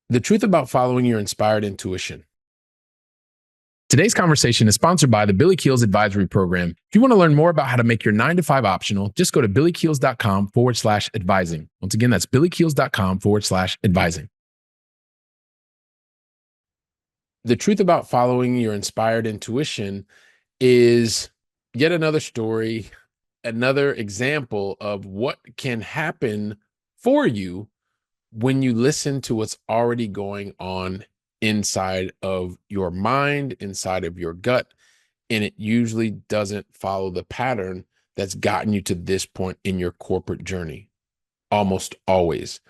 The truth about following your inspired intuition. Today's conversation is sponsored by the Billy Keels Advisory Program. If you want to learn more about how to make your 9 to 5 optional, just go to billykeels.com/advising. Once again, that's billykeels.com/advising. The truth about following your inspired intuition is yet another story, another example of what can happen for you when you listen to what's already going on inside of your mind, inside of your gut, and it usually doesn't follow the pattern that's gotten you to this point in your corporate journey. Almost always,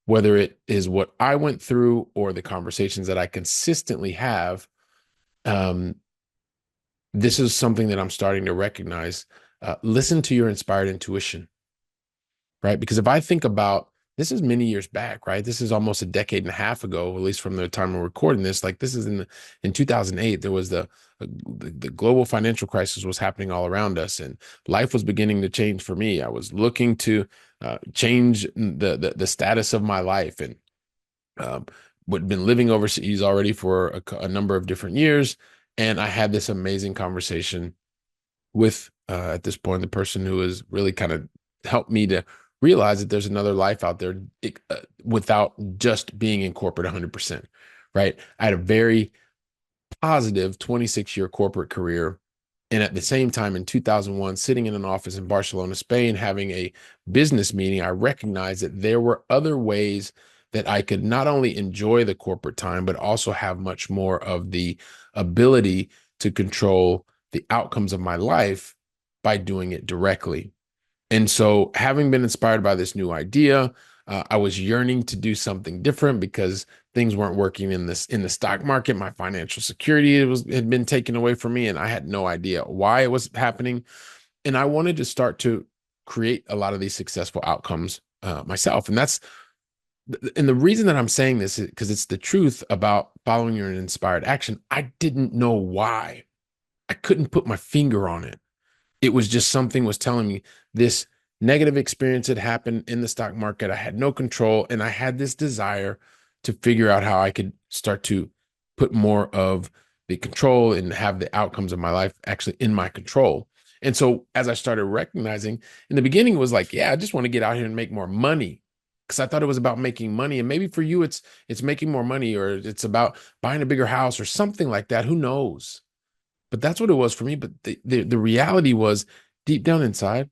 whether it is what I went through or the conversations that I consistently have, um, this is something that I'm starting to recognize. Listen to your inspired intuition, right? Because if I think about this is many years back, right? This is almost a decade and a half ago, at least from the time we're recording this. Like this is in 2008, there was the global financial crisis was happening all around us, and life was beginning to change for me. I was looking to change the status of my life, and um, would been living overseas already for a number of different years, and I had this amazing conversation with at this point the person who has really kind of helped me to realize that there's another life out there without just being in corporate 100%, right? I had a very positive 26-year corporate career, and at the same time in 2001 sitting in an office in Barcelona, Spain, having a business meeting, I recognized that there were other ways that I could not only enjoy the corporate time but also have much more of the ability to control the outcomes of my life by doing it directly. And so, having been inspired by this new idea, I was yearning to do something different because things weren't working in the stock market. My financial security had been taken away from me, and I had no idea why it was happening. And I wanted to start to create a lot of these successful outcomes myself. And the reason that I'm saying this is because it's the truth about following your inspired action. I didn't know why. I couldn't put my finger on it. It was just something was telling me this negative experience had happened in the stock market. I had no control, and I had this desire to figure out how I could start to put more of the control and have the outcomes of my life actually in my control. And so as I started recognizing in the beginning, it was like, yeah, I just want to get out here and make more money because I thought it was about making money. And maybe for you, it's making more money, or it's about buying a bigger house or something like that. Who knows? But that's what it was for me. But the reality was deep down inside,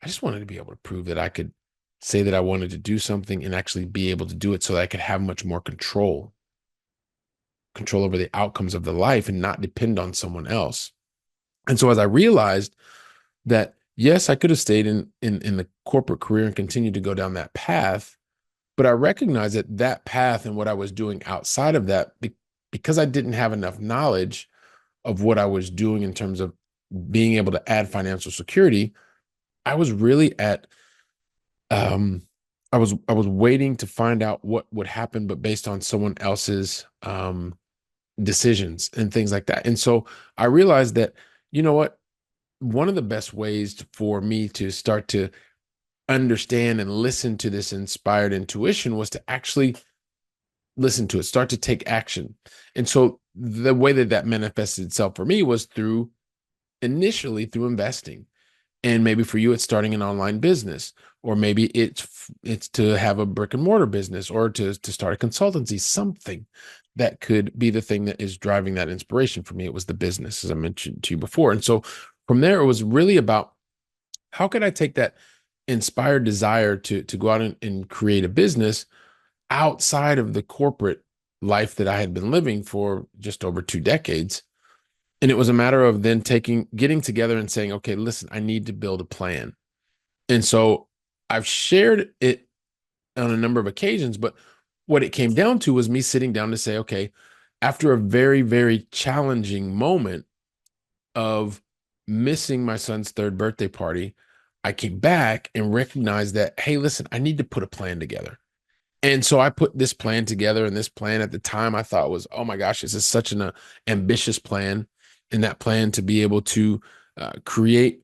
I just wanted to be able to prove that I could say that I wanted to do something and actually be able to do it so that I could have much more control over the outcomes of the life and not depend on someone else. And so as I realized that, yes, I could have stayed in the corporate career and continued to go down that path, but I recognized that that path and what I was doing outside of that, because I didn't have enough knowledge of what I was doing in terms of being able to add financial security, I was really at um I was waiting to find out what would happen, but based on someone else's decisions and things like that. And so I realized that, you know what, one of the best ways for me to start to understand and listen to this inspired intuition was to actually listen to it, start to take action. And so the way that that manifested itself for me was through initially through investing. And maybe for you, it's starting an online business, or maybe it's to have a brick and mortar business, or to start a consultancy, something that could be the thing that is driving that inspiration. For me, it was the business, as I mentioned to you before. And so from there, it was really about how could I take that inspired desire to go out and create a business outside of the corporate life that I had been living for just over 2 decades. And it was a matter of then getting together and saying, okay, listen, I need to build a plan. And so I've shared it on a number of occasions, but what it came down to was me sitting down to say, okay, after a very, very challenging moment of missing my son's third birthday party, I came back and recognized that, hey, listen, I need to put a plan together. And so I put this plan together, and this plan at the time I thought was, oh my gosh, this is such an ambitious plan. And that plan to be able to create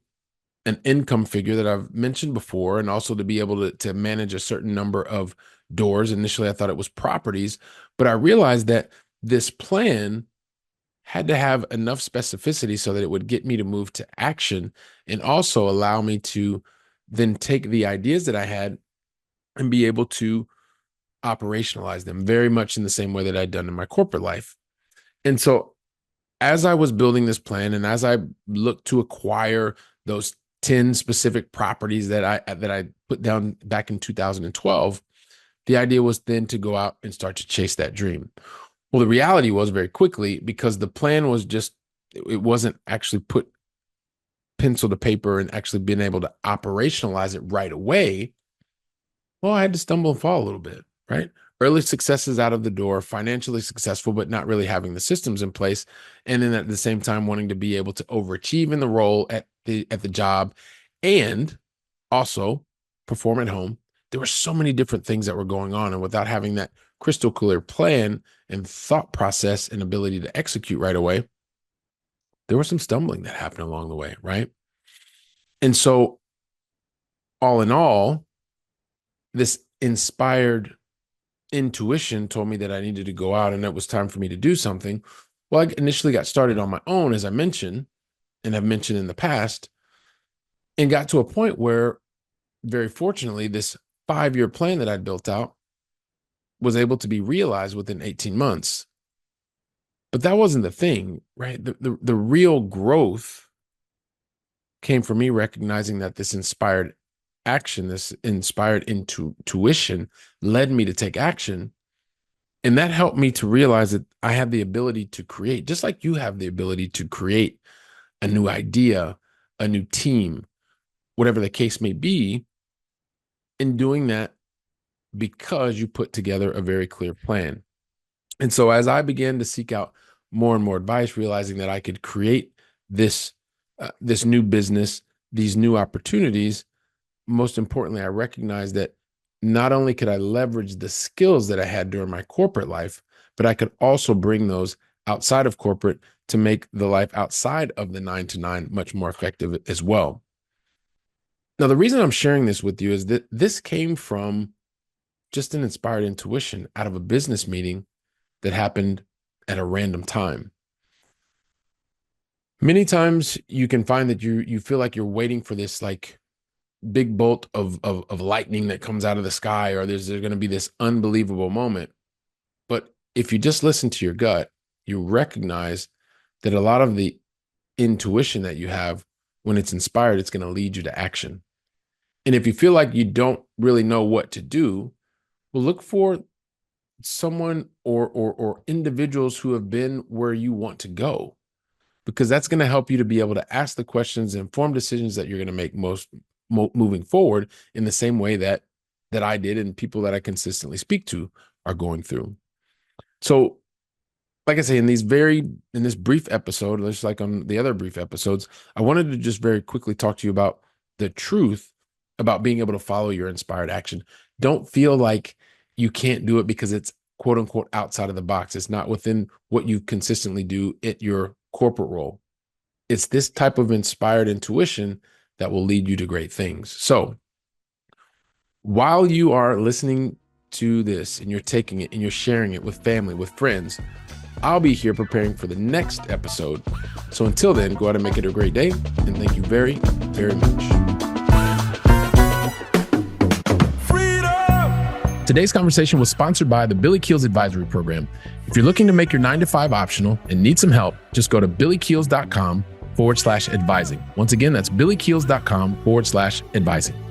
an income figure that I've mentioned before, and also to be able to manage a certain number of doors. Initially, I thought it was properties, but I realized that this plan had to have enough specificity so that it would get me to move to action and also allow me to then take the ideas that I had and be able to operationalize them very much in the same way that I'd done in my corporate life. And so as I was building this plan and as I looked to acquire those 10 specific properties that I put down back in 2012, the idea was then to go out and start to chase that dream. Well, the reality was very quickly, because the plan was just, it wasn't actually put pencil to paper and actually being able to operationalize it right away. Well, I had to stumble and fall a little bit, right? Early successes out of the door, financially successful, but not really having the systems in place. And then at the same time, wanting to be able to overachieve in the role at the job and also perform at home. There were so many different things that were going on. And without having that crystal clear plan and thought process and ability to execute right away, there was some stumbling that happened along the way, right? And so all in all, this inspired intuition told me that I needed to go out and it was time for me to do something. Well, I initially got started on my own, as I mentioned, and have mentioned in the past, and got to a point where, very fortunately, this 5-year plan that I'd built out was able to be realized within 18 months. But that wasn't the thing, right? The real growth came from me recognizing that this inspired action, this inspired intuition led me to take action. And that helped me to realize that I have the ability to create, just like you have the ability to create a new idea, a new team, whatever the case may be, in doing that because you put together a very clear plan. And so as I began to seek out more and more advice, realizing that I could create this new business, these new opportunities, most importantly, I recognized that not only could I leverage the skills that I had during my corporate life, but I could also bring those outside of corporate to make the life outside of the 9 to 9 much more effective as well. Now, the reason I'm sharing this with you is that this came from just an inspired intuition out of a business meeting that happened at a random time. Many times you can find that you feel like you're waiting for this like big bolt of lightning that comes out of the sky, or there's going to be this unbelievable moment. But if you just listen to your gut, you recognize that a lot of the intuition that you have, when it's inspired, it's going to lead you to action. And if you feel like you don't really know what to do, well, look for someone or individuals who have been where you want to go, because that's going to help you to be able to ask the questions and inform decisions that you're going to make moving forward in the same way that I did and people that I consistently speak to are going through. So, like I say, in this brief episode, just like on the other brief episodes, I wanted to just very quickly talk to you about the truth about being able to follow your inspired action. Don't feel like you can't do it because it's quote unquote outside of the box. It's not within what you consistently do at your corporate role. It's this type of inspired intuition that will lead you to great things. So while you are listening to this and you're taking it and you're sharing it with family, with friends, I'll be here preparing for the next episode. So until then, go out and make it a great day. And thank you very, very much. Today's conversation was sponsored by the Billy Keels Advisory Program. If you're looking to make your 9 to 5 optional and need some help, just go to billykeels.com/advising. Once again, that's billykeels.com/advising.